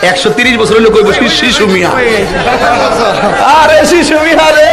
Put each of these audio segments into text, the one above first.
130 বছর হলো কইব শিশু মিয়া। আরে শিশু মিয়া রে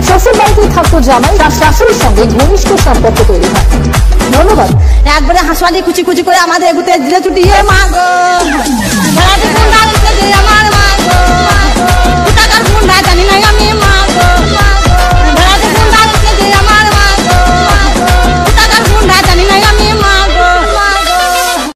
শ্বশুরবাড়িতেই থাকতো জামাই, শাশুড়ির সঙ্গে ঘনিষ্ঠ সম্পর্ক তৈরি হয়। ধন্যবাদ। একবারে হাসপালি কুচি কুচি করে আমাদের এগুতে দিলে ছুটি মা গো, আমার মা গো, টাকার